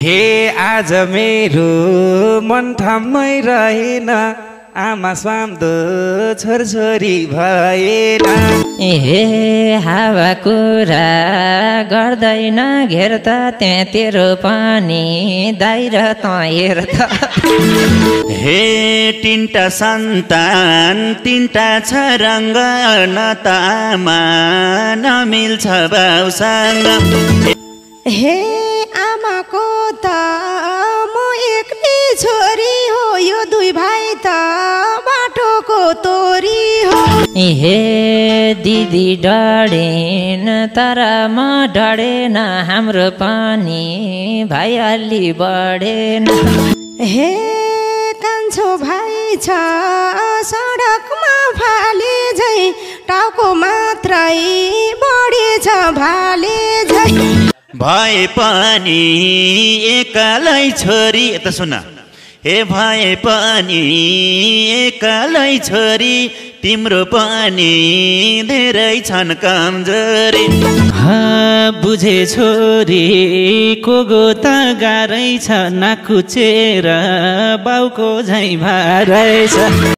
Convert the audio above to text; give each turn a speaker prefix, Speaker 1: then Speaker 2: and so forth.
Speaker 1: हे आज मेरो मन ठाममै रहेन, आमा स्वाम्दो छोरछोरी भएन।
Speaker 2: हे हावा कुरा गर्दैन घेर त त्यहाँ तेरो पनि दाइ र त हेर त।
Speaker 3: हे तिनटा सन्तान तिनटा छ रङ्ग न त आमा नमिल्छ बाउसँग।
Speaker 4: हे आमाको त म एक्लै छोरी हो, यो दुई भाइ त बाटोको तोरी हो।
Speaker 2: हे दिदी डढेन तर म डढेन, हाम्रो पनि भाइ अलि बढेन।
Speaker 4: हे कान्छो भाइ छ सडकमा फाले झै, टाउको मात्रै बढेछ भाले झै।
Speaker 3: भए पनि एक्लै छोरी, यता सुन। हे भए पनि एक्लै छोरी, तिम्रो पनि धेरै छन् कमजोरी।
Speaker 1: बुझे छोरी कोगो त गाह्रै छ, नाकुचेर बाउको झैँ भारै छ।